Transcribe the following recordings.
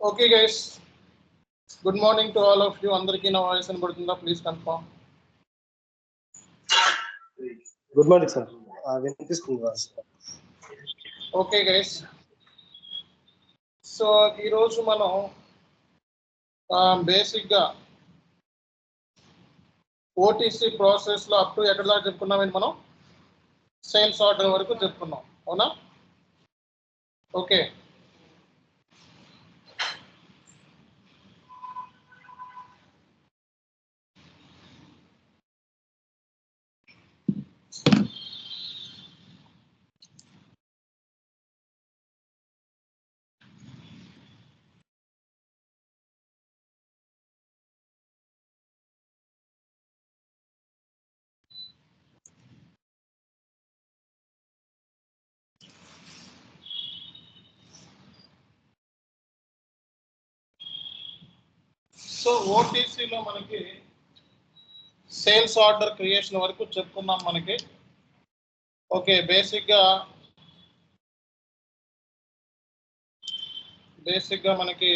Okay, guys. Good morning to all of you. Andarki na voice anbadutunda. Please confirm. Good morning, sir. వినిపిస్తుంది voice. Okay, guys. So ఈరోజు మనం బేసిక్గా OTC ప్రాసెస్లో up to ఎక్కడ దాకా చెప్పుకున్నామని మనం సేల్స్ ఆర్డర్ వరకు చెప్పుకున్నాం, అవునా? ఓకే. సో ఓటీసీలో మనకి సేల్స్ ఆర్డర్ క్రియేషన్ వరకు చెప్పుకున్నాం మనకి. ఓకే, బేసిక్గా మనకి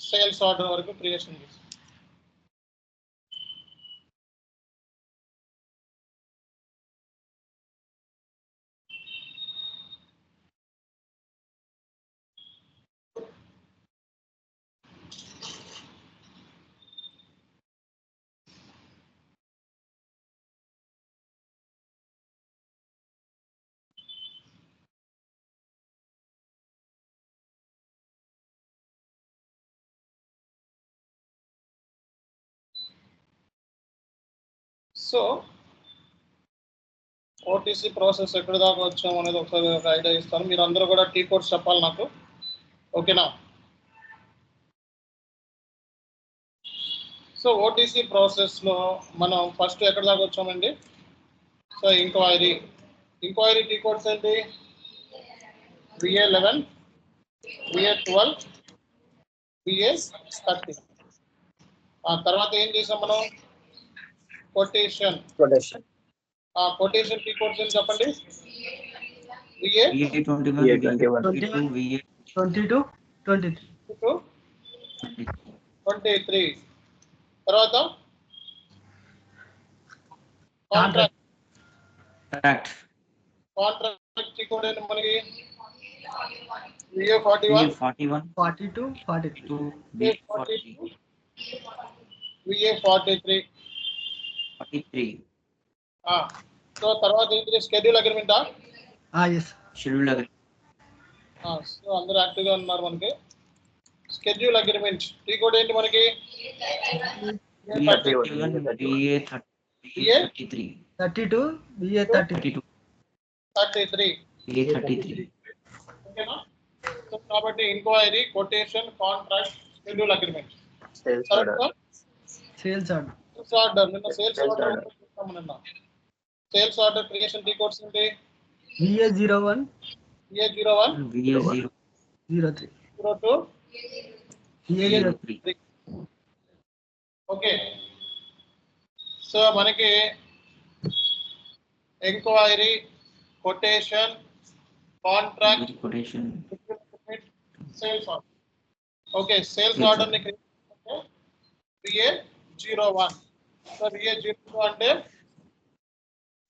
సేల్స్ ఆర్డర్ వరకు క్రియేషన్ చేస్తాం. సో ఓటీసీ ప్రాసెస్ ఎక్కడ దాకా వచ్చాము అనేది ఒకసారి ఒక ఐడియా ఇస్తాను. మీరు అందరూ కూడా టీ కోడ్స్ చెప్పాలి నాకు, ఓకేనా? సో ఓటీసీ ప్రాసెస్లో మనం ఫస్ట్ ఎక్కడ దాకా వచ్చామండి? సో ఎంక్వైరీ టీ కోడ్స్ ఏంటి? VA11, VA12, VA30. తర్వాత ఏం చేసాం మనం? కొటేషన్ టీ కోడ్స్ ఏంటి చెప్పండి? VA21, 23. తర్వాత కాంట్రాక్ట్ టీ కోడ్ ఏంటి మనకి? VA41, 42, 43. VA43. సో తర్వాత ఏంటి? షెడ్యూల్ అగ్రిమెంటా? Yes. Schedule agreement. సో అందరూ యాక్టివ్గా ఉన్నారు. మనకి షెడ్యూల్ అగ్రిమెంట్ టీ కోడ్ ఏంటి మనకి? VA32, VA33. ఓకేనా? సో కాబట్టి enquiry, quotation, contract, schedule agreement. Sales order. Sales order నిన్న సేల్స్ ఆర్డర్ చూస్తాము. నిన్న sales order creation T codes ఏంటి? VA01, VA01, VA03, 02, VA03. Okay. So మనకి enquiry, quotation, contract, sales order. Okay, sales order ని create VA01. So VA02 అంటే,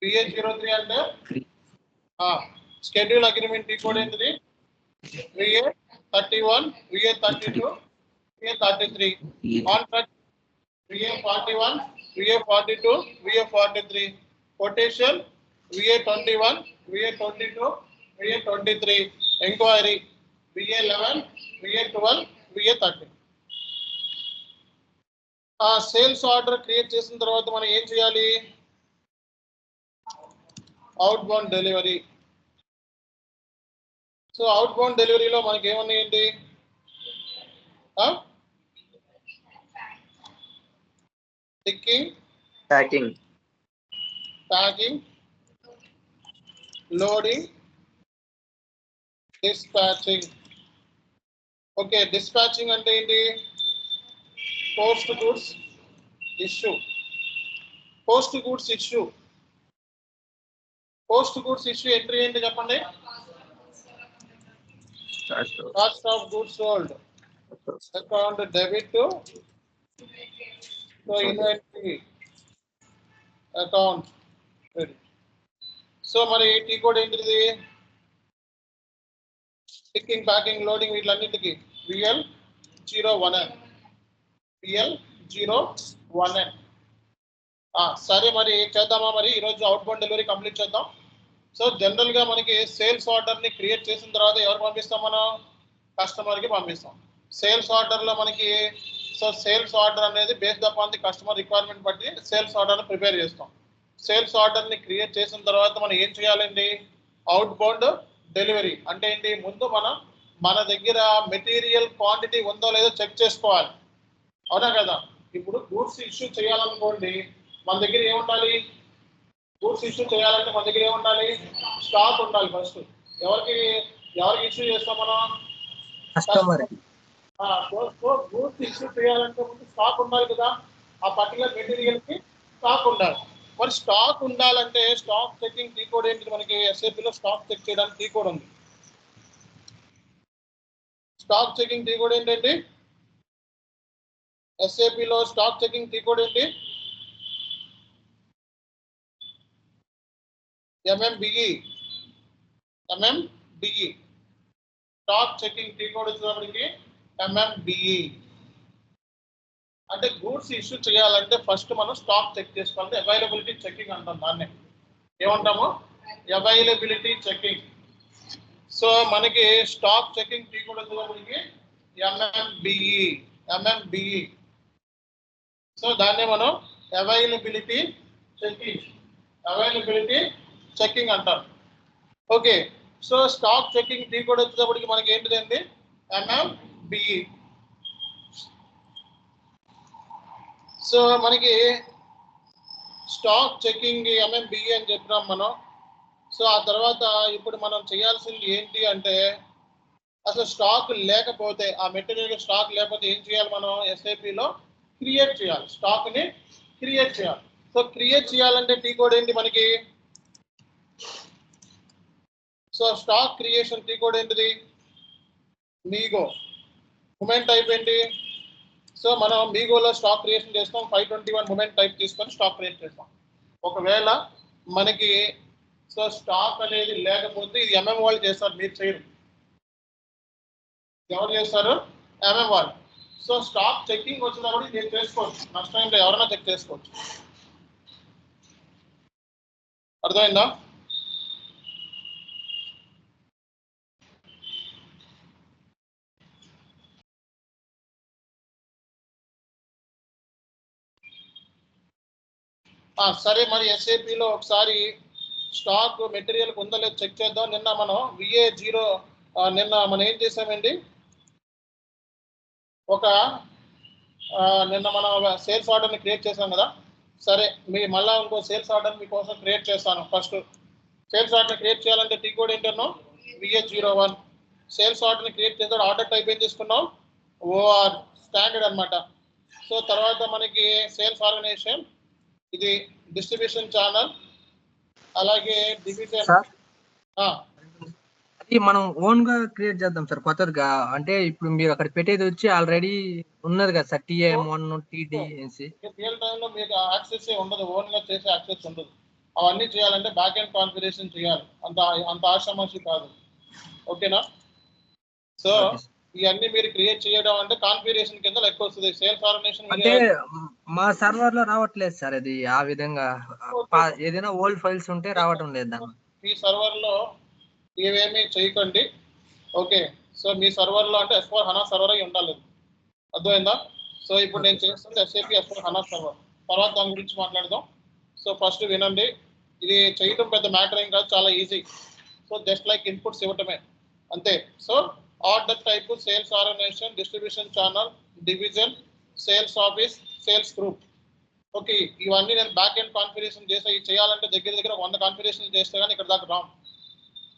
VA03 అంటే schedule agreement tea code ఏంటిది? VA31, VA32, VA33. Contract VA41, VA42, VA43. Quotation VA21, VA22, VA23. Enquiry VA11, VA12, VA13. Sales order create చేసిన తర్వాత మనం ఏం చేయాలి? Outbound delivery. So outbound డెలివరీలో మనకి ఏమన్నాయండి? Picking, Packing. Packing, loading, dispatching. Okay, dispatching అంటే ఏంటి? Post goods issue. Post goods issue entry ఏంటి చెప్పండి? Cost of goods sold account debit to inventory account credit. So మరి T code ఏంటిది? Picking, packing, loading వీటిలన్నిటికీ VL01N. VL01N. సరే మరి చేద్దామా? మరి ఈరోజు అవుట్ బౌండ్ డెలివరీ కంప్లీట్ చేద్దాం. సో జనరల్ గా మనకి సేల్స్ ఆర్డర్ ని క్రియేట్ చేసిన తర్వాత ఎవరు పంపిస్తాం? మనం కస్టమర్ కి పంపిస్తాం. సేల్స్ ఆర్డర్ లో మనకి సేల్స్ ఆర్డర్ అనేది based upon the customer requirement బట్టి సేల్స్ ఆర్డర్ ని ప్రిపేర్ చేస్తాం. సేల్స్ ఆర్డర్ ని క్రియేట్ చేసిన తర్వాత మనం ఏం చేయాలండి? అవుట్ బౌండ్ డెలివరీ అంటే ఏంటి? ముందు మన దగ్గర మెటీరియల్ క్వాంటిటీ ఉందో లేదో చెక్ చేసుకోవాలి. అవునా కదా? ఇప్పుడు గూడ్స్ ఇష్యూ చేయాలనుకోండి, మన దగ్గర ఏముండాలి? గూడ్స్ ఇష్యూ చేయాలంటే మన దగ్గర ఏముండాలి? స్టాక్ ఉండాలి. ఫస్ట్ ఎవరికి ఇష్యూ చేస్తాం మనం? కస్టమర్. గూడ్స్ ఇష్యూ చేయాలంటే ముందు స్టాక్ ఉండాలి కదా, ఆ పర్టికులర్ మెటీరియల్ కి స్టాక్ ఉండాలి. మరి స్టాక్ ఉండాలంటే స్టాక్ చెకింగ్ టీ కోడ్ ఏంటి? మనకి SAP లో స్టాక్ చెక్ చేయడానికి టీ కోడ్ ఉంది. స్టాక్ చెకింగ్ టీ కోడ్ ఏంటండి? SAP లో స్టాక్ చెకింగ్ టీ కోడ్ ఏంటి? MMBE. Stock checking T code వచ్చేటప్పటికి MMBE. అంటే గూడ్స్ ఇష్యూ చేయాలంటే ఫస్ట్ మనం స్టాక్ చెక్ చేసుకోవాలి. అవైలబిలిటీ చెకింగ్ అంటాం దాన్ని. ఏమంటాము? Availability checking. సో మనకి స్టాక్ చెకింగ్ టీ కోడ్ వచ్చేటప్పటికి MMBE. సో దాన్నే మనం అవైలబిలిటీ చెకింగ్ అంటారు. Okay. So stock checking T code వచ్చేటప్పటికి మనకి ఏంటిదండి? MMBE. సో మనకి స్టాక్ చెకింగ్ MMBE అని చెప్పినాం మనం. సో ఆ తర్వాత ఇప్పుడు మనం చేయాల్సింది ఏంటి అంటే, అసలు స్టాక్ లేకపోతే, ఆ మెటీరియల్ స్టాక్ లేకపోతే ఏం చేయాలి? మనం SAP లో క్రియేట్ చేయాలి. స్టాక్ ని క్రియేట్ చేయాలి. సో క్రియేట్ చేయాలంటే టీ కోడ్ ఏంటి మనకి? So stock creation tea code ఏంటిది? మీగో. మూమెంట్ టైప్ ఏంటి? సో మనం మీగోలో స్టాక్ క్రియేషన్ చేస్తాం. 521 మూమెంట్ టైప్ తీసుకొని స్టాక్ క్రియేట్ చేస్తాం. ఒకవేళ మనకి స్టాక్ అనేది లేకపోతే ఇది MM వాళ్ళు చేస్తారు, మీరు చేయరు. ఎవరు చేస్తారు? MM వాళ్ళు. సో స్టాక్ చెకింగ్ వచ్చినప్పుడు నేను చేసుకోవచ్చు, నష్టం ఏంటో ఎవరైనా చెక్ చేసుకోవచ్చు. అర్థమైందా? సరే మరి SAP లో ఒకసారి స్టాక్ మెటీరియల్ ఉందో లేదో చెక్ చేద్దాం. నిన్న మనం VA0 నిన్న మనం ఏం చేసామండి? నిన్న మనం సేల్స్ ఆర్డర్ని క్రియేట్ చేసాం కదా. సరే మళ్ళీ ఇంకో సేల్స్ ఆర్డర్ మీకోసం క్రియేట్ చేస్తాను. ఫస్ట్ సేల్స్ ఆర్డర్ని క్రియేట్ చేయాలంటే టీ కోడ్ ఏంటన్నావు? VA01. సేల్స్ ఆర్డర్ని క్రియేట్ చేద్దాం. ఆర్డర్ టైప్ ఏం చేసుకున్నాం? OR స్టాండర్డ్ అనమాట. సో తర్వాత మనకి సేల్స్ ఆర్గనైజేషన్, ఇది డిస్ట్రిబ్యూషన్ ఛానల్, అలాగే డివిజన్. అది మనం ఓన్ గా క్రియేట్ చేద్దాం సార్ కొత్తగా. అంటే ఇప్పుడు మీరు అక్కడ పెట్టేది వచ్చి ఆల్రెడీ ఉన్నది కదా సార్, TM1 TD అనేసి. రియల్ టైంలో మీకు యాక్సెస్ ఉండదు, ఓన్ గా చేసే యాక్సెస్ ఉండదు. అవన్నీ చేయాలంటే బ్యాక్ ఎండ్ కాన్ఫిగరేషన్ చేయాలి. అంత ఆషామాషి కాదు. ఓకేనా? సో ఇవన్నీ మీరు క్రియేట్ చేయడం అంటే కాన్ఫిగరేషన్ కింద లెక్క వస్తుంది. సేల్స్ ఆర్గనైజేషన్ అంటే మా సర్వర్ లో రావట్లేదు సార్ అది ఆ విధంగా. ఏదైనా ఓల్డ్ ఫైల్స్ ఉంటే రావటం లేదు. మీ సర్వర్ లో ఇవేమీ చేయకండి. ఓకే. సో మీ సర్వర్ లో అంటే S/4HANA సర్వర్ అయి ఉండాలి. అర్థమైందా? సో ఇప్పుడు నేను చేస్తుంది SAP S/4HANA సర్వర్. తర్వాత దాని గురించి మాట్లాడదాం. సో ఫస్ట్ వినండి, ఇది చేయడం పెద్ద మ్యాటర్ ఏం కాదు, చాలా easy. So just like inputs ఇవ్వటమే అంతే. So order type, sales organisation, distribution channel, division, sales office, sales group. Okay. ఇవన్నీ నేను బ్యాక్ ఎండ్ కాన్ఫిగరేషన్ చేసా. ఇది చేయాలంటే దగ్గర 100 కాన్ఫిగరేషన్ చేస్తే కానీ ఇక్కడ దాకా రామ్.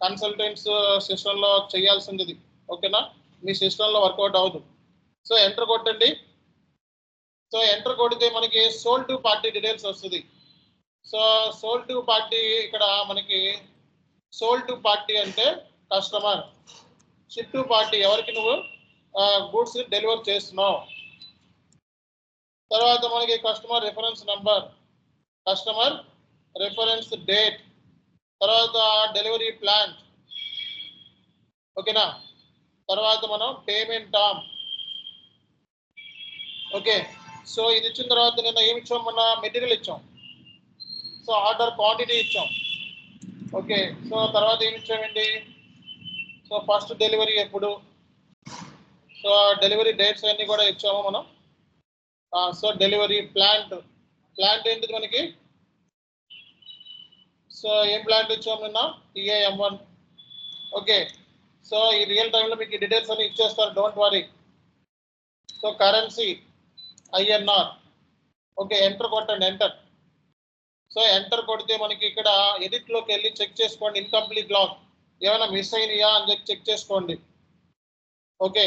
కన్సల్టెంట్స్ సిస్టంలో చేయాల్సింది ఇది. ఓకేనా? మీ సిస్టంలో వర్కౌట్ అవ్వదు. సో ఎంటర్ కొట్టండి. సో ఎంటర్ కొడితే మనకి సోల్డ్ టు పార్టీ డీటెయిల్స్ వస్తుంది. సో సోల్ టు పార్టీ ఇక్కడ మనకి సోల్ టు పార్టీ అంటే కస్టమర్, షిప్ టు పార్టీ ఎవరికి నువ్వు గూడ్స్ డెలివర్ చేస్తున్నావు. తర్వాత మనకి customer reference number, customer reference date, తర్వాత డెలివరీ ప్లాన్. ఓకేనా. తర్వాత మనం పేమెంట్ టర్మ్. ఓకే. సో ఇది ఇచ్చిన తర్వాత నిన్న ఏమి ఇచ్చాం, మన మెటీరియల్ ఇచ్చాం. సో ఆర్డర్ క్వాంటిటీ ఇచ్చాం. ఓకే. సో తర్వాత ఏమి ఇచ్చామండి, సో ఫస్ట్ డెలివరీ ఎప్పుడు, సో డెలివరీ డేట్స్ అన్నీ కూడా ఇచ్చాము మనం. సో డెలివరీ ప్లాంట్ ఏంటిది మనకి, సో ఏం ప్లాంట్ ఇచ్చాము నిన్న, TAM1. ఓకే. సో ఈ రియల్ టైంలో మీకు ఈ డీటెయిల్స్ అన్ని ఇచ్చేస్తారు, don't worry. So currency INR. Okay. Enter కొట్టండి, ఎంటర్. సో ఎంటర్ కొడితే మనకి ఇక్కడ ఎడిట్లోకి వెళ్ళి చెక్ చేసుకోండి, ఇన్కంప్లీట్ లాగ్ ఏమైనా మిస్ అయినాయా అని చెప్పి చెక్ చేసుకోండి. ఓకే.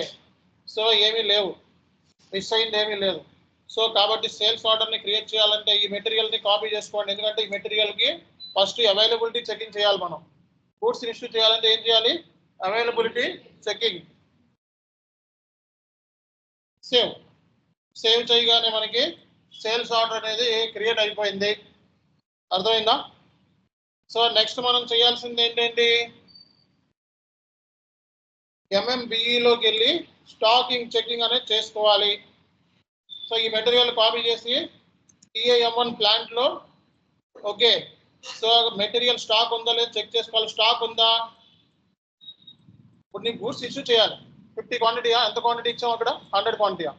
సో ఏమీ లేవు, మిస్ అయింది ఏమీ లేదు. సో కాబట్టి సేల్స్ ఆర్డర్ని క్రియేట్ చేయాలంటే ఈ మెటీరియల్ని కాపీ చేసుకోండి, ఎందుకంటే ఈ మెటీరియల్కి ఫస్ట్ అవైలబిలిటీ చెకింగ్ చేయాలి మనం. గూడ్స్ ఇష్యూ చేయాలంటే ఏం చేయాలి, అవైలబిలిటీ చెకింగ్. సేవ్ చేయగానే మనకి సేల్స్ ఆర్డర్ అనేది క్రియేట్ అయిపోయింది. అర్థమైందా. సో నెక్స్ట్ మనం చేయాల్సింది ఏంటండి, MMBEలోకి వెళ్ళి స్టాకింగ్ చెకింగ్ అనేది చేసుకోవాలి. సో ఈ మెటీరియల్ కాపీ చేసి TAM1 ప్లాంట్లో, ఓకే, సో మెటీరియల్ స్టాక్ ఉందా లేదు చెక్ చేసుకోవాలి. స్టాక్ ఉందా, ఇప్పుడు నీ గూడ్స్ ఇష్యూ చేయాలి. 50 క్వాంటిటీయా, ఎంత క్వాంటిటీ ఇచ్చాం అక్కడ, 100 క్వాంటిటీయా,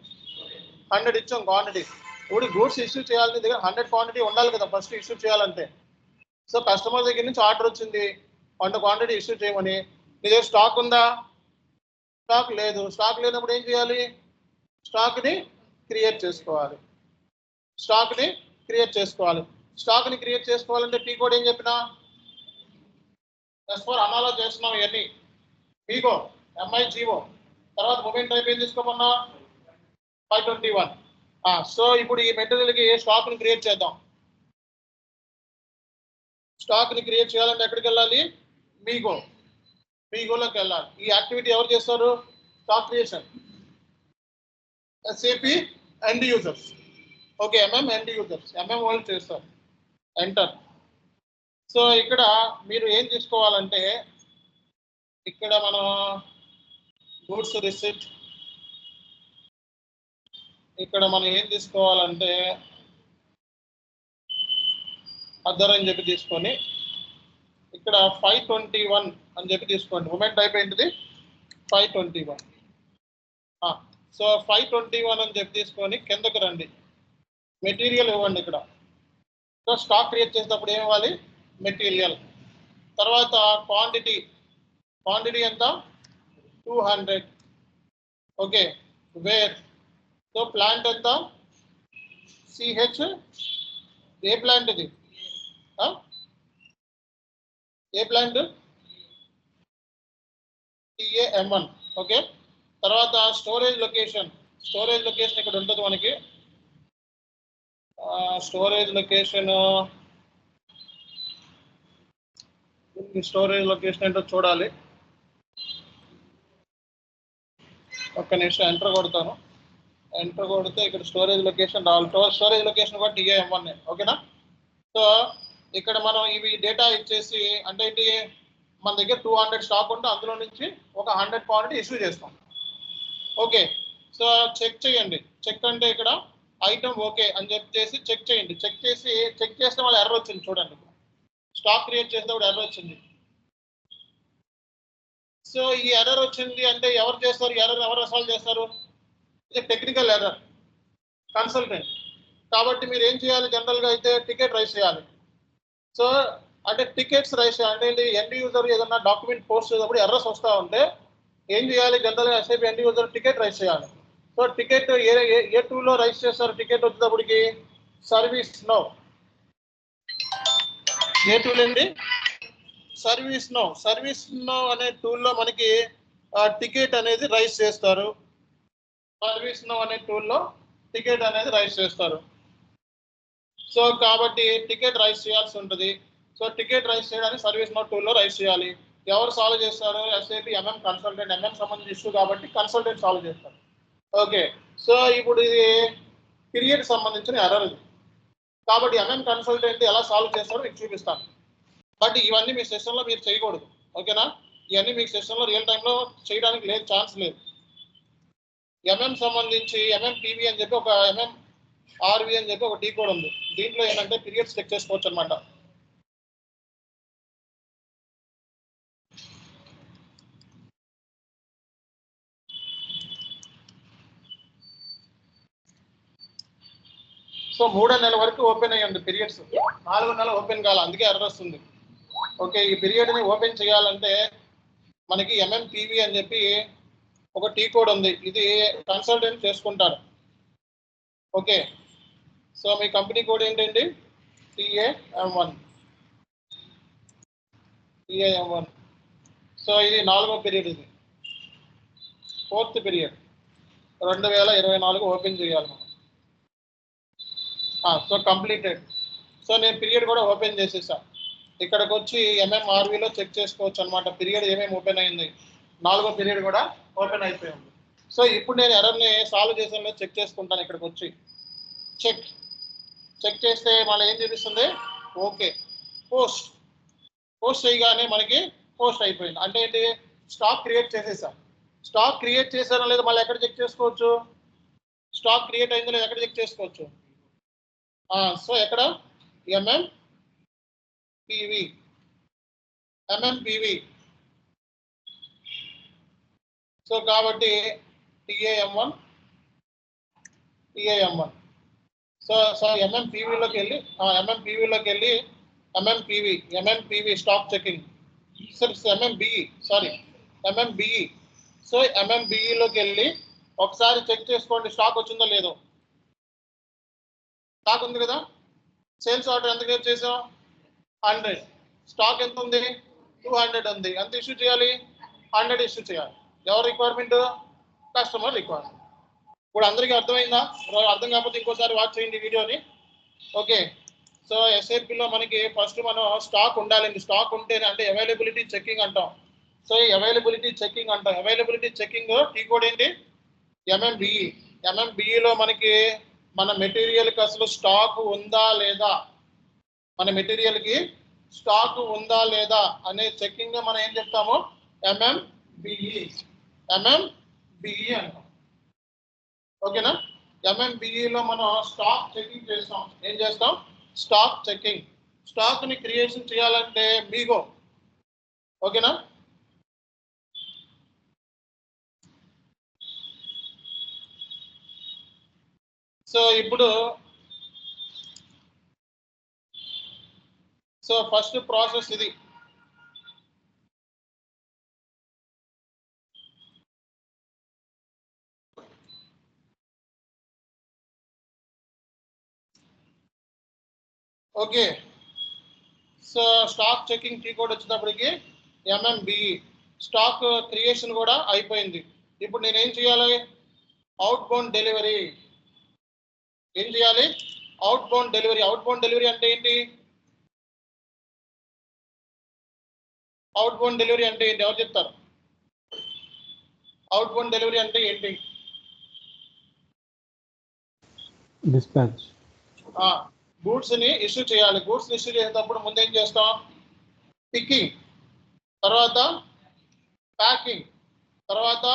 100 ఇచ్చాం క్వాంటిటీ. ఇప్పుడు గూడ్స్ ఇష్యూ చేయాలి, దగ్గర 100 క్వాంటిటీ ఉండాలి కదా ఫస్ట్ ఇష్యూ చేయాలంటే. సో కస్టమర్ దగ్గర నుంచి ఆర్డర్ వచ్చింది 100 క్వాంటిటీ ఇష్యూ చేయమని, నీ దగ్గర స్టాక్ ఉందా, స్టాక్ లేదు. స్టాక్ లేనప్పుడు ఏం చేయాలి, స్టాక్ని క్రియేట్ చేసుకోవాలి. స్టాక్ని క్రియేట్ చేసుకోవాలంటే పీ కోడ్ ఏం చెప్పినా, S4 అనాలో చేస్తున్నాం ఇవన్నీ. పీకో MIGO, తర్వాత మూమెంట్ టైప్ ఏం తీసుకోమన్నా 521. సో ఇప్పుడు ఈ మెటీరియల్కి స్టాక్ని క్రియేట్ చేద్దాం. స్టాక్ని క్రియేట్ చేయాలంటే ఎక్కడికి వెళ్ళాలి, మీగోలోకి వెళ్ళాలి. ఈ యాక్టివిటీ ఎవరు చేస్తారు, stock creation SAP end users. Okay. End users, వాళ్ళు చేస్తారు. ఎంటర్. సో ఇక్కడ మీరు ఏం తీసుకోవాలంటే, ఇక్కడ మనం గూడ్స్ రిసిప్ట్, ఇక్కడ మనం ఏం తీసుకోవాలంటే అదర్ అని చెప్పి తీసుకొని ఇక్కడ 521 అని చెప్పి తీసుకోండి. మూమెంట్ టైప్ ఏంటిది 521. సో 521 అని చెప్పి తీసుకొని కిందకి రండి, మెటీరియల్ ఇవ్వండి. ఇక్కడ సో స్టాక్ క్రియేట్ చేసేటప్పుడు ఏమి ఇవ్వాలి, మెటీరియల్. తర్వాత క్వాంటిటీ ఎంత 200. ఓకే. వేర్, సో ప్లాంట్ ఎంత, CH, ఏ ప్లాంట్ ఇది, ఏ ప్లాంట్, TAM1. ఓకే. తర్వాత స్టోరేజ్ లొకేషన్ ఇక్కడ ఉంటుంది మనకి. స్టోరేజ్ లొకేషన్ ఏంటో చూడాలి. ఒక్క నిమిషం ఎంటర్ కొడతాను. ఎంటర్ కొడితే ఇక్కడ స్టోరేజ్ లొకేషన్ రావాలి. స్టోరేజ్ లొకేషన్ కూడా TAM1. ఓకేనా. సో ఇక్కడ మనం ఇవి డేటా ఇచ్చేసి, అంటే ఏంటి, మన దగ్గర 200 స్టాక్ ఉంటే అందులో నుంచి ఒక 100 క్వాంటిటీ ఇష్యూ చేస్తాం. ఓకే. సో చెక్ చేయండి. చెక్ అంటే ఇక్కడ ఐటమ్ ఓకే అని చెప్పేసి చెక్ చేయండి. చెక్ చేస్తే మళ్ళీ ఎర్రర్ వచ్చింది చూడండి. స్టాక్ క్రియేట్ చేసేటప్పుడు ఎర్రర్ వచ్చింది. సో ఈ ఎర్రర్ వచ్చింది అంటే ఎవరు చేస్తారు, ఎవరు సాల్వ్ చేస్తారు, ఇది టెక్నికల్ ఎర్రర్, కన్సల్టెంట్. కాబట్టి మీరు ఏం చేయాలి, జనరల్గా అయితే టికెట్ రైస్ చేయాలి. సో అంటే టికెట్స్ రైస్ అంటే ఎండ్ యూజర్ ఏదన్నా డాక్యుమెంట్ పోస్ట్ చేసేటప్పుడు ఎర్రర్స్ వస్తూ ఉంటే ఏం చేయాలి, జనరల్గా SAP end user ticket rice చేయాలి. సో టికెట్ ఏ టూల్లో రైస్ చేస్తారు, టికెట్ వచ్చేటప్పటికి సర్వీస్ ఏ టూల్ అండి, సర్వీస్ నో అనే టూల్లో మనకి టికెట్ అనేది రైస్ చేస్తారు. సర్వీస్ నో అనే టూల్లో టికెట్ అనేది రైస్ చేస్తారు. సో కాబట్టి టికెట్ రైజ్ చేయాల్సి ఉంటుంది. సో టికెట్ రైజ్ చేయడానికి సర్వీస్ నోట్ టూల్లో రైజ్ చేయాలి. ఎవరు సాల్వ్ చేస్తారు? SAP MM కన్సల్టెంట్, MM సంబంధించిన ఇష్యూ కాబట్టి కన్సల్టెంట్ సాల్వ్ చేస్తారు. ఓకే, సో ఇప్పుడు ఇది పీరియడ్ సంబంధించిన ఎర్రర్ ఇది కాబట్టి MM కన్సల్టెంట్ ఎలా సాల్వ్ చేస్తారో మీకు చూపిస్తాను. బట్ ఇవన్నీ మీ సెషన్లో మీరు చేయకూడదు. ఓకేనా, ఇవన్నీ మీకు సెషన్లో రియల్ టైంలో చేయడానికి లేదు, ఛాన్స్ లేదు. MM సంబంధించి MMPV అని చెప్పి ఒక MMRV అని చెప్పి ఒక టీ కోడ్ ఉంది. దీంట్లో ఏంటంటే పీరియడ్స్ చెక్ చేసుకోవచ్చు అనమాట. సో 3వ నెల వరకు ఓపెన్ అయ్యింది పీరియడ్స్, 4వ నెల ఓపెన్ కావాలి, అందుకే ఎర్రర్ వస్తుంది. ఓకే, ఈ పీరియడ్ని ఓపెన్ చేయాలంటే మనకి MMPV అని చెప్పి ఒక టీ కోడ్ ఉంది. ఇది కన్సల్టెంట్ చేసుకుంటారు. ఓకే, సో మీ కంపెనీ కోడ్ ఏంటండి? TAM1. సో ఇది 4వ పీరియడ్, ఇది 4th పీరియడ్ 2024 ఓపెన్ చేయాలి మనం. So completed. సో నేను పీరియడ్ కూడా ఓపెన్ చేసేసా. ఇక్కడికి వచ్చి MMRVలో చెక్ చేసుకోవచ్చు అనమాట పీరియడ్ ఏమేమి ఓపెన్ అయింది. 4వ పీరియడ్ కూడా ఓపెన్ అయిపోయింది. సో ఇప్పుడు నేను ఎర్రర్ని సాల్వ్ చేసాను చెక్ చేసుకుంటాను. ఇక్కడికి వచ్చి చెక్ చేస్తే మళ్ళీ ఏం చూపిస్తుంది? ఓకే, పోస్ట్ చేయగానే మనకి పోస్ట్ అయిపోయింది. అంటే ఏంటి? స్టాక్ క్రియేట్ చేసేసాం. స్టాక్ క్రియేట్ చేశానో లేదో మళ్ళీ ఎక్కడ చెక్ చేసుకోవచ్చు? స్టాక్ క్రియేట్ అయిందో లేదో ఎక్కడ చెక్ చేసుకోవచ్చు? సో ఎక్కడ? MMPV. సో కాబట్టి TAM1. సో MMPVలోకి వెళ్ళి MMPV stock checking. MMBE. So MMBEలోకి వెళ్ళి ఒకసారి చెక్ చేసుకోండి స్టాక్ వచ్చిందో లేదో. స్టాక్ ఉంది కదా, సేల్స్ ఆర్డర్ ఎంత క్రియేట్ చేసాం? 100. స్టాక్ ఎంత ఉంది? 200 ఉంది. ఎంత ఇష్యూ చేయాలి? 100 ఇష్యూ చేయాలి. ఎవరి రిక్వైర్మెంట్? Customer requirement. ఇప్పుడు అందరికీ అర్థమైందా? అర్థం కాకపోతే ఇంకోసారి వాచ్ చేయండి వీడియోని. ఓకే, సో SAPలో మనకి ఫస్ట్ మనం స్టాక్ ఉండాలండి. స్టాక్ ఉంటేనే అంటే అవైలబిలిటీ చెకింగ్ అంటాం. సో ఈ అవైలబిలిటీ చెకింగ్ టీ కోడ్ ఏంటి? MMBEలో మనకి మన మెటీరియల్కి అసలు స్టాక్ ఉందా లేదా, మన మెటీరియల్కి స్టాక్ ఉందా లేదా అనే చెకింగ్ మనం ఏం చెప్తాము? MMBE అంటాం. ఓకేనా, MMBEలో మనం స్టాక్ చెకింగ్ చేస్తాం. ఏం చేస్తాం? Stock checking. స్టాక్ని క్రియేషన్ చేయాలంటే మీగో. ఓకేనా, సో ఇప్పుడు ఫస్ట్ ప్రాసెస్ ఇది. Okay, so stock checking T code వచ్చేటప్పటికి MMBE స్టాక్ క్రియేషన్ కూడా అయిపోయింది. ఇప్పుడు నేనేం చేయాలి? Outbound delivery. ఏం చేయాలి? అవుట్ బౌండ్ డెలివరీ అంటే ఏంటి? ఎవరు చెప్తారు? అవుట్ బౌండ్ డెలివరీ అంటే ఏంటి? డిస్పాచ్. గూడ్స్ ని ఇష్యూ చేయాలి. గూడ్స్ ఇష్యూ చేసేటప్పుడు ముందు ఏం చేస్తాం? పికింగ్, తర్వాత ప్యాకింగ్, తర్వాత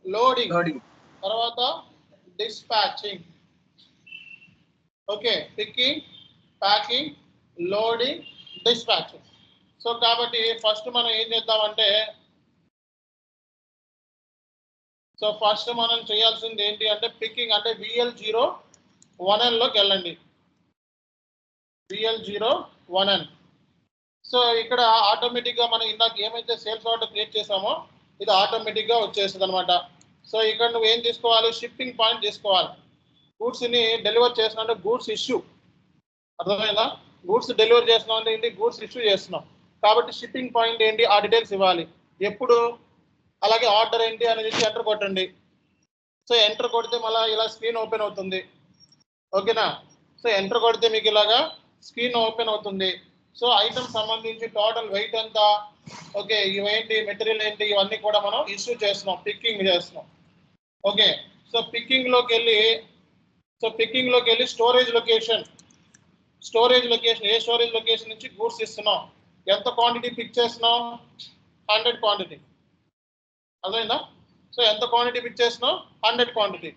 లోడింగ్, తర్వాత dispatching. Okay, picking, packing, loading, dispatching. So కాబట్టి ఫస్ట్ మనం ఏం చేద్దామంటే ఫస్ట్ మనం చేయాల్సింది ఏంటి అంటే పికింగ్ అంటే VL01Nలోకి వెళ్ళండి. VL01N. సో ఇక్కడ ఆటోమేటిక్గా మనం ఇందాక ఏమైతే సేల్స్ ఆర్డర్ క్రియేట్ చేసామో ఇది ఆటోమేటిక్గా వచ్చేస్తుంది అనమాట. సో ఇక్కడ నువ్వు ఏం తీసుకోవాలి? షిప్పింగ్ పాయింట్ తీసుకోవాలి. గూడ్స్ని డెలివర్ చేసినా గూడ్స్ ఇష్యూ, అర్థమైందా? గూడ్స్ డెలివర్ చేస్తున్నాం అంటే ఏంటి? గూడ్స్ ఇష్యూ చేస్తున్నాం కాబట్టి షిప్పింగ్ పాయింట్ ఏంటి? ఆ డీటెయిల్స్ ఇవ్వాలి. ఎప్పుడు? అలాగే ఆర్డర్ ఏంటి అనేది ఎంటర్ కొట్టండి. సో ఎంటర్ కొడితే మళ్ళీ ఇలా స్క్రీన్ ఓపెన్ అవుతుంది. ఓకేనా, సో ఎంటర్ కొడితే మీకు ఇలాగా స్క్రీన్ ఓపెన్ అవుతుంది. సో ఐటమ్ సంబంధించి టోటల్ వెయిట్ ఎంత, ఓకే, ఇవేంటి మెటీరియల్ ఏంటి, ఇవన్నీ కూడా మనం ఇష్యూ చేస్తున్నాం, పికింగ్ చేస్తున్నాం. ఓకే, సో పికింగ్ లోకి వెళ్ళి స్టోరేజ్ లొకేషన్ ఏ స్టోరేజ్ లొకేషన్ నుంచి గూడ్స్ ఇస్తున్నాం, ఎంత క్వాంటిటీ పిక్ చేస్తున్నాం, 100 క్వాంటిటీ. అర్థమైందా? సో ఎంత క్వాంటిటీ పిక్ చేస్తున్నాం, 100 క్వాంటిటీ.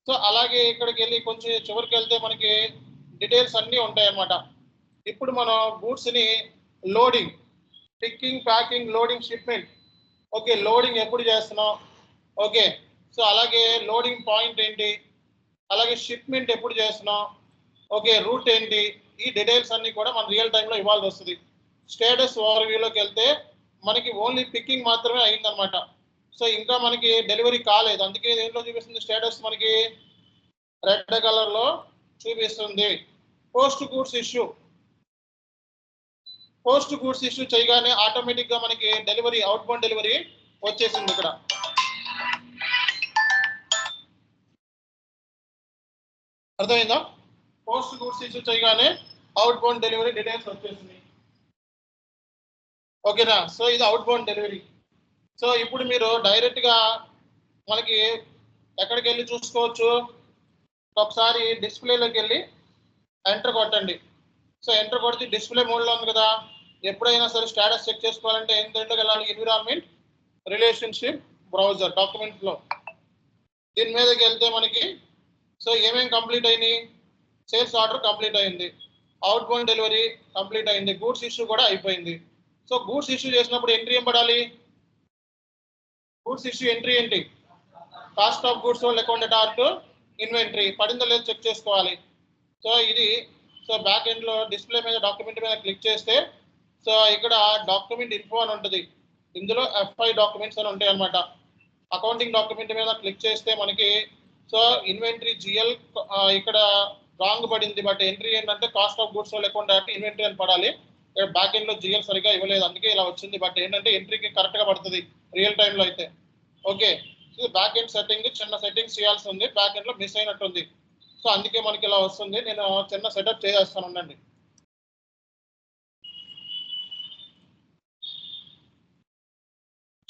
సో అలాగే ఇక్కడికి వెళ్ళి కొంచెం చివరికి వెళ్తే మనకి డీటెయిల్స్ అన్నీ ఉంటాయి అన్నమాట. ఇప్పుడు మనం గూడ్స్ ని loading, picking, packing, loading, shipment. Okay, loading ఎప్పుడు చేస్తున్నాం, ఓకే, సో అలాగే లోడింగ్ పాయింట్ ఏంటి, అలాగే షిప్మెంట్ ఎప్పుడు చేస్తున్నాం, ఓకే, రూట్ ఏంటి, ఈ డీటెయిల్స్ అన్ని కూడా మనం రియల్ టైంలో ఇవ్వాల్సి వస్తుంది. స్టేటస్ ఓవర్వ్యూలోకి వెళ్తే మనకి ఓన్లీ పికింగ్ మాత్రమే అయిందనమాట. సో ఇంకా మనకి డెలివరీ కాలేదు, అందుకే దేంట్లో చూపిస్తుంది స్టేటస్, మనకి రెడ్ కలర్ లో చూపిస్తుంది. పోస్ట్ గూడ్స్ ఇష్యూ చేయగానే ఆటోమేటిక్ గా మనకి డెలివరీ, అవుట్ బౌండ్ డెలివరీ వచ్చేసింది ఇక్కడ. అర్థమైందా? పోస్ట్ గూడ్స్ ఇష్యూ చేయగానే అవుట్ బౌండ్ డెలివరీ డీటెయిల్స్ వచ్చేసింది. ఓకేనా? సో ఇది అవుట్ బౌండ్ డెలివరీ. సో ఇప్పుడు మీరు డైరెక్ట్ గా మనకి ఎక్కడికి వెళ్ళి చూసుకోవచ్చు, ఒకసారి డిస్ప్లేలోకి వెళ్ళి ఎంటర్ కొట్టండి. సో ఎంటర్ కొడితే డిస్ప్లే మోడ్లో ఉంది కదా. ఎప్పుడైనా సరే స్టేటస్ చెక్ చేసుకోవాలంటే ఏంటంటే వెళ్ళాలి, ఎన్విరాన్మెంట్, రిలేషన్షిప్, బ్రౌజర్, డాక్యుమెంట్స్లో. దీని మీదకి వెళ్తే మనకి సో ఏమేమి కంప్లీట్ అయినాయి, సేల్స్ ఆర్డర్ కంప్లీట్ అయింది, అవుట్ బౌండ్ డెలివరీ కంప్లీట్ అయింది, గూడ్స్ ఇష్యూ కూడా అయిపోయింది. సో గూడ్స్ ఇష్యూ చేసినప్పుడు ఎంట్రీ ఏం పడాలి, గూడ్స్ ఇష్యూ ఎంట్రీ ఏంటి, cost of goods accounted art inventory పడిందో లేదో చెక్ చేసుకోవాలి. సో ఇది సో బ్యాక్ ఎండ్ లో డిస్ప్లే మీద డాక్యుమెంట్ మీద క్లిక్ చేస్తే సో ఇక్కడ డాక్యుమెంట్ ఇన్ఫో అని ఉంటుంది, ఇందులో FI డాక్యుమెంట్స్ అని ఉంటాయి అనమాట. అకౌంటింగ్ డాక్యుమెంట్ మీద క్లిక్ చేస్తే మనకి సో ఇన్వెంటరీ GL ఇక్కడ రాంగ్ పడింది, బట్ ఎంట్రీ ఏంటంటే cost of goods account art inventory అని పడాలి. ఇక్కడ బ్యాక్ ఎండ్ లో GL సరిగా ఇవ్వలేదు, అందుకే ఇలా వచ్చింది. బట్ ఏంటంటే ఎంట్రీకి కరెక్ట్ గా పడుతుంది రియల్ టైమ్ లో అయితే. ఓకే, బ్యాక్ ఎండ్ సెట్టింగ్ చిన్న సెట్టింగ్స్ చేయాల్సి ఉంది, బ్యాక్ ఎండ్ లో మిస్ అయినట్టుంది. సో అందుకే మనకి ఇలా వస్తుంది. నేను చిన్న సెటప్ చేసేస్తాను, ఉండండి.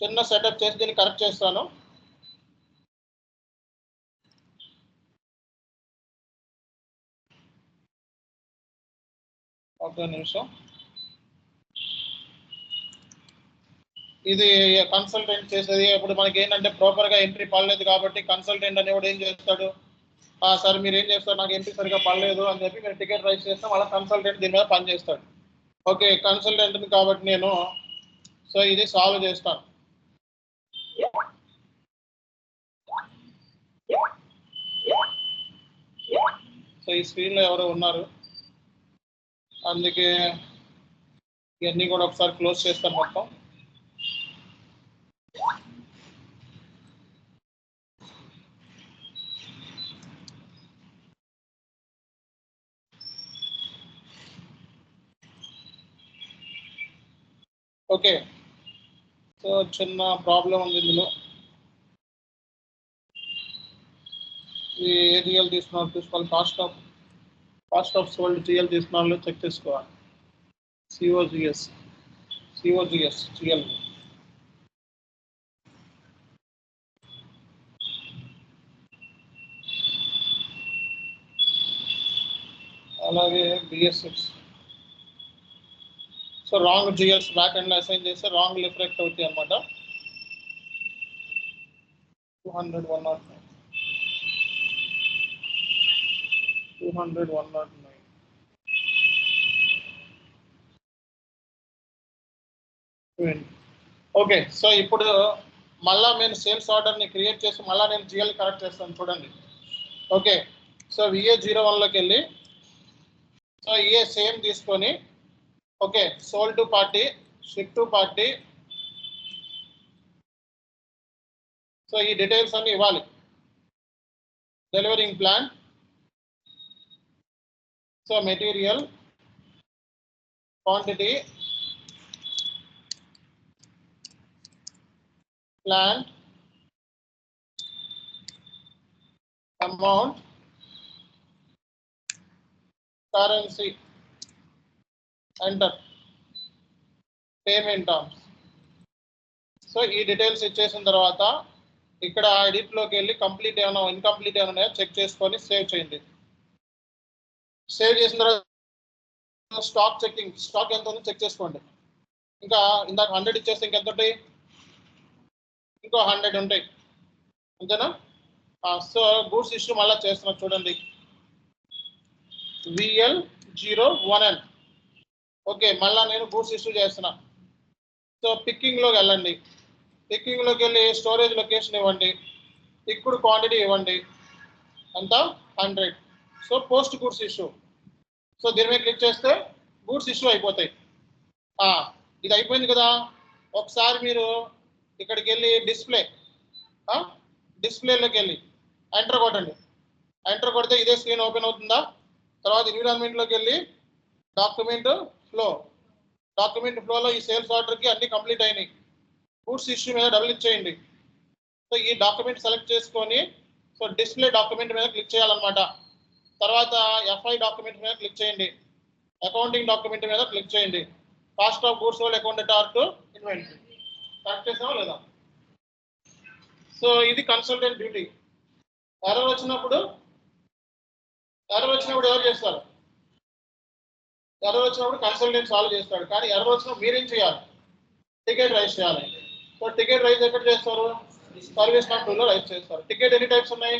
చిన్న సెటప్ చేసి దీన్ని కరెక్ట్ చేస్తాను. ఒక నిమిషం. ఇది కన్సల్టెంట్ చేసేది. ఇప్పుడు మనకి ఏంటంటే ప్రాపర్ గా ఎంట్రీ పడలేదు కాబట్టి కన్సల్టెంట్ అనేవాడు ఏం చేస్తాడు, సార్ మీరు ఏం చేస్తారు, నాకు ఎంట్రీ సరిగా పడలేదు అని చెప్పి మీరు టికెట్ రైజ్ చేస్తాం, అలా కన్సల్టెంట్ దీని మీద పనిచేస్తాడు. ఓకే, కన్సల్టెంట్ కాబట్టి నేను సో ఇది సాల్వ్ చేస్తాను. సో ఈ స్క్రీన్ లో ఎవరో ఉన్నారు, అందుకే ఇవన్నీ కూడా ఒకసారి క్లోజ్ చేస్తాను మొత్తం. ఓకే, సో చిన్న ప్రాబ్లం ఉంది ఇందులో. ఈ GL తీసుకోవాలి, కాస్ట్ ఆఫ్ సోల్డ్ GL తీసుకున్న చెక్ చేసుకోవాలి. COGS GL. అలాగే BS6. So wrong GLs back end లో అసైన్ చేస్తే రాంగ్ రిఫ్లెక్ట్ అవుతాయి అన్నమాట. 200 109. ఓకే, సో ఇప్పుడు మళ్ళా నేను సేల్స్ ఆర్డర్ ని క్రియేట్ చేసి మళ్ళీ నేను GL కరెక్ట్ చేస్తాను, చూడండి. ఓకే, సో VA01లోకి వెళ్ళి సో EA సేమ్ తీసుకొని okay sold to party, ship to party, so ఈ డీటెయిల్స్ అన్ని ఇవ్వాలి. Delivering plan, so material, quantity, plan, amount, currency enter payment terms. So ఈ డీటెయిల్స్ ఇచ్చేసిన తర్వాత ఇక్కడ ఎడిట్లోకి వెళ్ళి కంప్లీట్ ఏమైనా ఇన్కంప్లీట్ ఏమైనా ఉన్నాయో చెక్ చేసుకొని సేవ్ చేయండి. సేవ్ చేసిన తర్వాత స్టాక్ చెకింగ్, స్టాక్ ఎంత ఉందో చెక్ చేసుకోండి. ఇంకా ఇందాక 100 ఇచ్చేస్తే ఇంకెంత ఉంటాయి, ఇంకో 100 ఉంటాయి అంతేనా. సో గూడ్స్ ఇష్యూ మళ్ళీ చేస్తున్నారు చూడండి, VL01N. ఓకే, మళ్ళీ నేను గూడ్స్ ఇష్యూ చేస్తున్నా. సో పిక్కింగ్లోకి వెళ్ళండి, పిక్కింగ్లోకి వెళ్ళి స్టోరేజ్ లొకేషన్ ఇవ్వండి, పిక్డ్ క్వాంటిటీ ఇవ్వండి, ఎంత 100. So post goods issue. So దీని మీద క్లిక్ చేస్తే గూడ్స్ ఇష్యూ అయిపోతాయి. ఇది అయిపోయింది కదా. ఒకసారి మీరు ఇక్కడికి వెళ్ళి డిస్ప్లేలోకి వెళ్ళి ఎంటర్ కొట్టండి. ఎంటర్ కొడితే ఇదే స్క్రీన్ ఓపెన్ అవుతుందా. తర్వాత ఎన్విరాన్మెంట్లోకి వెళ్ళి డాక్యుమెంట్ ఫ్లోలో ఈ సేల్స్ ఆర్డర్కి అన్ని కంప్లీట్ అయినాయి. గూడ్స్ ఇష్యూ మీద డబుల్ క్లిక్ చేయండి. సో ఈ డాక్యుమెంట్ సెలెక్ట్ చేసుకొని సో డిస్ప్లే డాక్యుమెంట్ మీద క్లిక్ చేయాలన్నమాట. తర్వాత FI డాక్యుమెంట్ మీద క్లిక్ చేయండి, అకౌంటింగ్ డాక్యుమెంట్ మీద క్లిక్ చేయండి. Cost of goods sold accounted to inventory correct చేసామా లేదా. సో ఇది కన్సల్టెంట్ డ్యూటీ. ఎర్రర్ వచ్చినప్పుడు ఎవరు చేస్తారు, ఎర్రర్ వచ్చినప్పుడు కన్సల్టెంట్ సాల్వ్ చేస్తాడు. కానీ ఎర్రర్ వచ్చినప్పుడు మీరేం చేయాలి, టికెట్ రైజ్ చేయాలి. సో టికెట్ రైజ్ ఎక్కడ చేస్తారు, సర్వీస్ నాట్ టూల్లో రైజ్ చేస్తారు. టికెట్ ఎన్ని టైప్స్ ఉన్నాయి,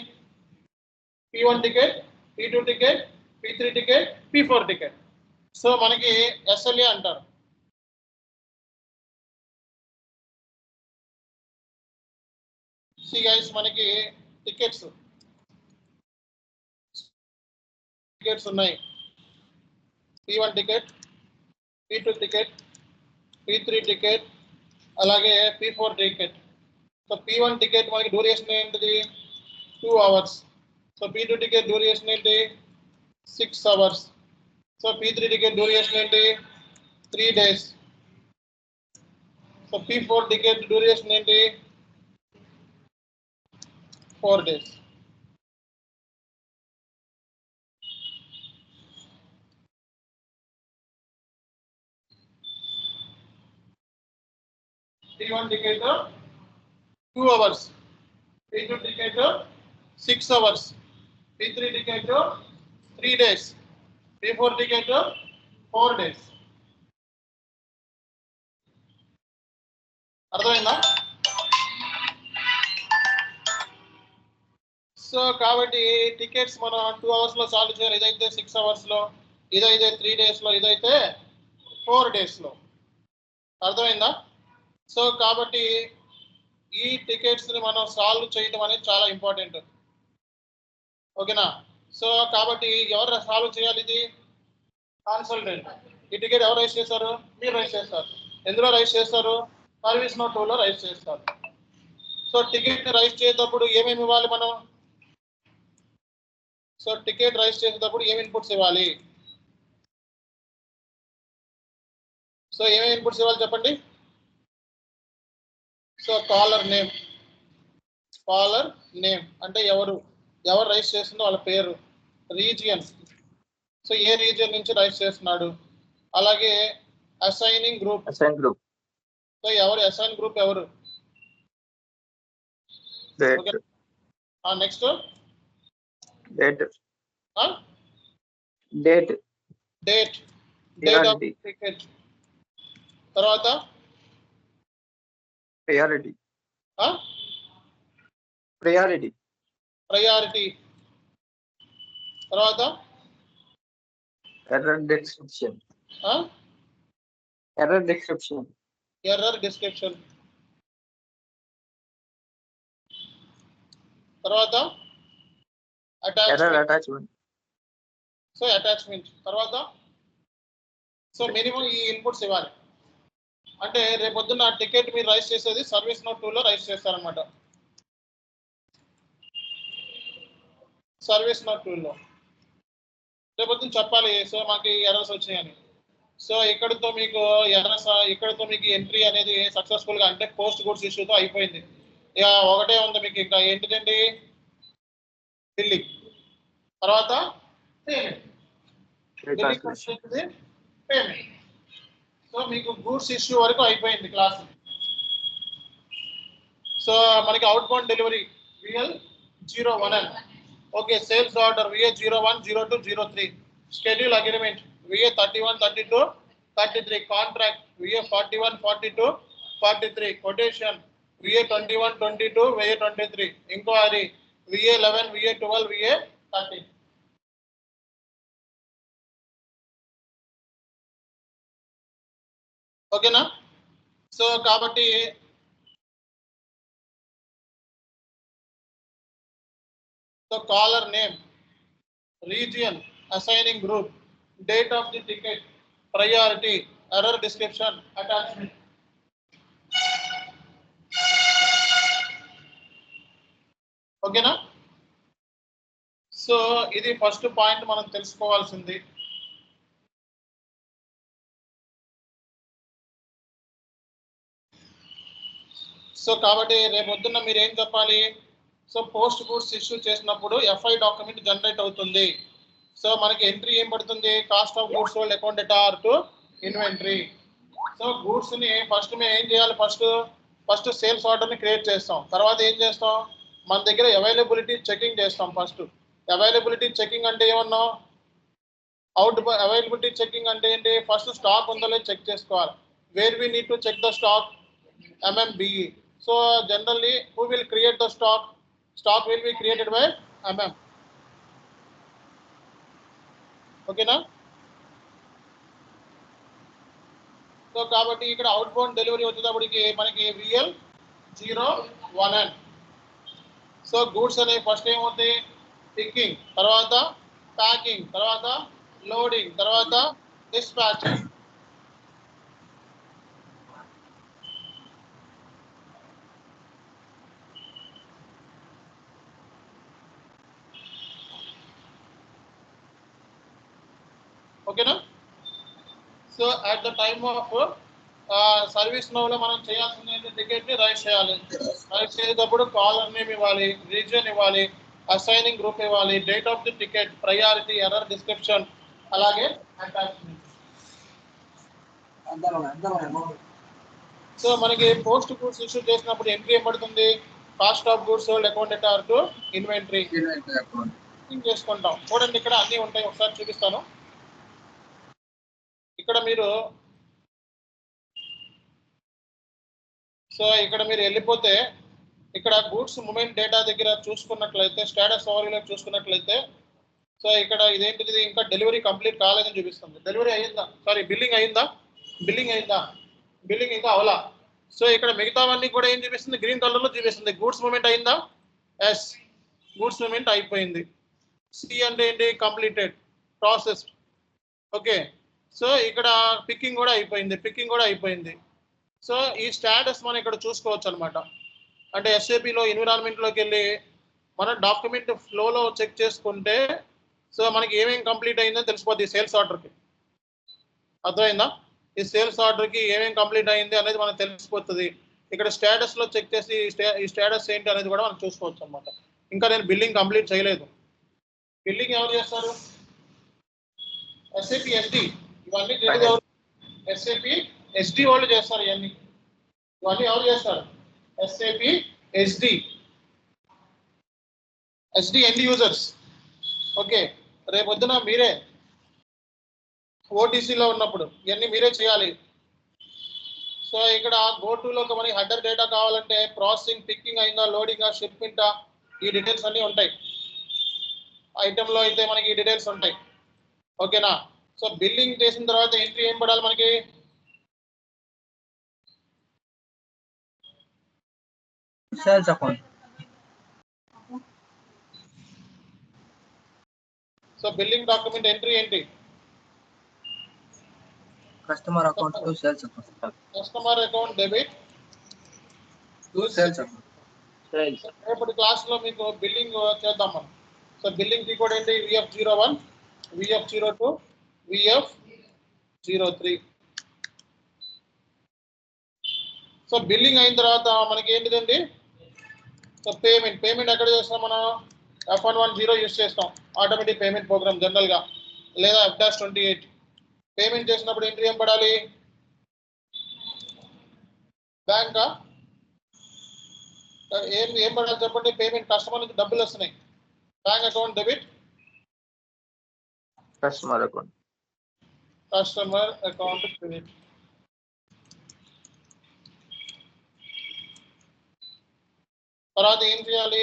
P1 ticket, P2 ticket, P3 ticket, P4 ticket. So మనకి SLA అంటారు. గైస్ మనకి టికెట్స్ ఉన్నాయి, P1 ticket, P2 ticket, P3 ticket, అలాగే P4 ticket. So P1 ticket మనకి డ్యూరేషన్ ఏంటిది 2 hours. So P2 ticket duration ఏంటి 6 hours. So P3 ticket duration ఏంటి 3 days. So P4 ticket duration ఏంటి 4 days. P1 ticket 2 hours, P2 ticket 6 hours, P3 ticket 3 days, P4 ticket 4 days. అర్థమైందా. So కాబట్టి tickets మనం 2 hours లో solve చేయాలి. ఇదైతే 6 hours లో, ఇదైతే 3 days లో, ఇదైతే 4 days లో. అర్థమైందా. సో కాబట్టి ఈ టికెట్స్ ని మనం సాల్వ్ చేయడం అనేది చాలా ఇంపార్టెంట్. ఓకేనా. సో కాబట్టి ఎవరు సాల్వ్ చేయాలి, ఇది కన్సల్టెంట్. ఈ టికెట్ ఎవరు రైజ్ చేస్తారు, మీరు రైజ్ చేస్తారు. ఎందులో రైజ్ చేస్తారు, సర్వీస్ నోట్ టూల్లో రైజ్ చేస్తారు. సో టికెట్ రైజ్ చేసేటప్పుడు ఏమేమి ఇవ్వాలి మనం, సో టికెట్ రైజ్ చేసేటప్పుడు ఏమి ఇన్పుట్స్ ఇవ్వాలి, సో ఏమేమి ఇన్పుట్స్ ఇవ్వాలి చెప్పండి. సో కాలర్ నేమ్ అంటే ఎవరు రైజ్ చేస్తుందో వాళ్ళ పేరు, రీజియన్, సో ఏ రీజియన్ నుంచి రైజ్ చేస్తున్నాడు, అలాగే అసైనింగ్ గ్రూప్, సో ఎవరు అసైన్ గ్రూప్ ఎవరు, నెక్స్ట్ డేట్ ఆఫ్ టికెట్, తర్వాత ప్రయారిటీ, తర్వాత ఎర్రర్ డిస్క్రిప్షన్, తర్వాత అటాచ్మెంట్, సో అటాచ్మెంట్, తర్వాత సో మినిమం ఈ ఇన్పుట్స్ ఇవ్వాలి. అంటే రేపొద్దున్న టికెట్ మీరు రైజ్ చేసేది సర్వీస్ నోట్ టూల్లో రైజ్ చేస్తారనమాట. సర్వీస్ నోట్ టూల్లో రేపొద్దున చెప్పాలి, సో మాకు ఎర్రర్స్ వచ్చినాయని. సో ఇక్కడతో మీకు ఎంట్రీ అనేది సక్సెస్ఫుల్గా, అంటే పోస్ట్ గూడ్స్ ఇష్యూతో అయిపోయింది. ఇక ఒకటే ఉంది మీకు, ఇంకా ఏంటిదండి బిల్లింగ్, తర్వాత బిల్లింగ్ ఫస్ట్ ఏంటిది పేమెంట్. సో మీకు గూడ్స్ ఇష్యూ వరకు అయిపోయింది క్లాస్. సో మనకి out bound delivery VL 01N. Okay, sales order VA 01, 02, 03. Schedule agreement VA 31, 32, 33. Contract VA 41, 42, 43. Quotation VA 21, 22, VA 23. Enquiry VA 11, VA 12, VA 13. ఓకేనా? సో కాబట్టి so caller name, region, assigning group, date of the ticket, priority, error description, attachment. ఓకేనా? So ఇది first point మనం తెలుసుకోవాల్సింది. So కాబట్టి రేపు పొద్దున్న మీరు ఏం చెప్పాలి? సో పోస్ట్ గూడ్స్ ఇష్యూ చేసినప్పుడు FI డాక్యుమెంట్ జనరేట్ అవుతుంది. సో మనకి ఎంట్రీ ఏం పడుతుంది? Cost of goods sold account data to inventory. So goods ని ఫస్ట్ మేము ఏం చేయాలి? ఫస్ట్ సేల్స్ ఆర్డర్ ని క్రియేట్ చేస్తాం. తర్వాత ఏం చేస్తాం? మన దగ్గర అవైలబిలిటీ చెకింగ్ చేస్తాం. ఫస్ట్ అవైలబిలిటీ చెకింగ్ అంటే ఏమన్నా? అవైలబిలిటీ చెకింగ్ అంటే ఏంటి? ఫస్ట్ స్టాక్ ఉందో లేదో చెక్ చేసుకోవాలి. Where we need to check the stock? MMBE. So generally who will create the stock? Stock will be created by MM. Okay na? So కాబట్టి ఇక్కడ out bound delivery వచ్చేటప్పటికి మనకి VL 01N. So goods అనే first ఏమవుతాయి? Picking, తర్వాత packing, తర్వాత loading, తర్వాత dispatching. ఓకేనా? So at the time of service నోలో మనం చేయాల్సిన టికెట్ ని రైట్ చేయాలి. రైట్ చేసేటప్పుడు కాలర్ నేమ్ ఇవ్వాలి, రీజియన్ ఇవ్వాలి, అసైనింగ్ గ్రూప్ ఇవ్వాలి, date of the ticket, priority, error description, అలాగే అటాచ్మెంట్. సో మనకి పోస్ట్ గూడ్స్ ఇష్యూ చేసినప్పుడు ఎంట్రీ ఏం పడుతుంది? Cost of goods sold account data to inventory చేసుకుంటాం. చూడండి ఇక్కడ అన్ని ఉంటాయి, ఒకసారి చూపిస్తాను. ఇక్కడ మీరు వెళ్ళిపోతే ఇక్కడ గూడ్స్ మూమెంట్ డేటా దగ్గర చూసుకున్నట్లయితే, స్టేటస్ ఓవర్వ్యూలో చూసుకున్నట్లయితే, సో ఇక్కడ ఇదేంటిది? ఇంకా డెలివరీ కంప్లీట్ కాలేదని చూపిస్తుంది. డెలివరీ అయ్యిందా? సారీ, బిల్లింగ్ అయ్యిందా? బిల్లింగ్ ఇంకా అవలా. సో ఇక్కడ మిగతావన్నీ కూడా ఏం చూపిస్తుంది? గ్రీన్ కలర్ లో చూపిస్తుంది. గూడ్స్ మూమెంట్ అయిందా? ఎస్, గూడ్స్ మూమెంట్ అయిపోయింది. సి అంటే ఏంటి? Completed, process. ఓకే, సో ఇక్కడ పికింగ్ కూడా అయిపోయింది. సో ఈ స్టేటస్ మనం ఇక్కడ చూసుకోవచ్చు అనమాట. అంటే SAPలో ఎన్విరాన్మెంట్లోకి వెళ్ళి మన డాక్యుమెంట్ ఫ్లోలో చెక్ చేసుకుంటే సో మనకి ఏమేమి కంప్లీట్ అయిందో తెలిసిపోద్ది ఈ సేల్స్ ఆర్డర్కి. అర్థమైందా? ఈ సేల్స్ ఆర్డర్కి ఏమేమి కంప్లీట్ అయింది అనేది మనకు తెలిసిపోతుంది. ఇక్కడ స్టేటస్లో చెక్ చేసి ఈ స్టేటస్ ఏంటి అనేది కూడా మనం చూసుకోవచ్చు అనమాట. ఇంకా నేను బిల్లింగ్ కంప్లీట్ చేయలేదు. బిల్లింగ్ ఎవరు చేస్తారు? SAP SD. ఇవన్నీ చేసేది ఎవరు? SAP SD వాళ్ళు చేస్తారు. ఇవన్నీ ఎవరు చేస్తారు? SAP SD end users. Okay, రేపు పొద్దున మీరే OTCలో ఉన్నప్పుడు ఇవన్నీ మీరే చేయాలి. సో ఇక్కడ గోటులోకి మనకి హెడర్ డేటా కావాలంటే ప్రాసెసింగ్, పికింగ్ అయిందా, లోడింగా, షిప్మెంటా, ఈ డీటెయిల్స్ అన్నీ ఉంటాయి. ఐటెంలో అయితే మనకి ఈ డీటెయిల్స్ ఉంటాయి. ఓకేనా? సో బిల్లింగ్ చేసిన తర్వాత ఎంట్రీ ఏం పడాలి మనకి? Sales account. So billing document entry ఏంటి? Customer account to sales account. Customer account debit to sales account. రేపటి క్లాస్లో మీకు బిల్లింగ్ చేద్దాం మనం. సో బిల్లింగ్ కీ కోడ్ ఏంటి? VF01, VF02, VF03. So billing అయిన తర్వాత మనకి ఏంటిదండి? సో పేమెంట్ ఎక్కడ చేస్తాం మనం? F110 యూస్ చేస్తాం, ఆటోమేటిక్ పేమెంట్ ప్రోగ్రామ్. జనరల్గా లేదా F-28 పేమెంట్ చేసినప్పుడు ఎంట్రీ ఏం పడాలి బ్యాంకా ఏం పడాలి చెప్పండి పేమెంట్ కస్టమర్ నుంచి డబ్బులు వస్తున్నాయి bank account debit customer account credit తర్వాత ఏం చేయాలి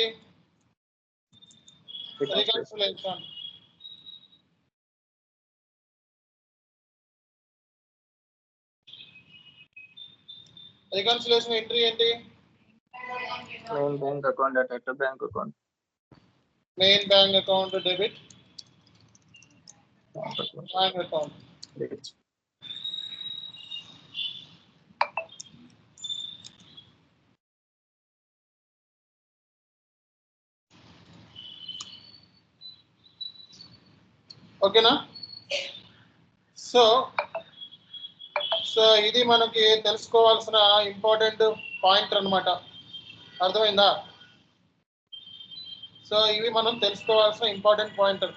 రికన్సిలేషన్ ఎంట్రీ ఏంటి main bank account at bank account main bank account debit bank account ఓకేనా సో ఇది మనకి తెలుసుకోవాల్సిన ఇంపార్టెంట్ పాయింట్ అన్నమాట అర్థమైందా సో ఇవి మనం తెలుసుకోవాల్సిన ఇంపార్టెంట్ పాయింటర్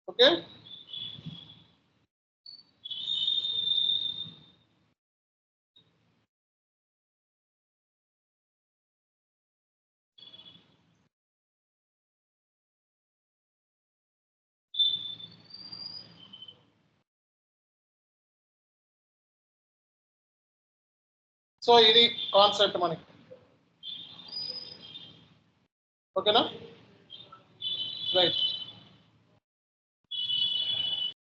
ఓకే సో ఇది కాన్సెప్ట్ మనకి ఓకేనా రైట్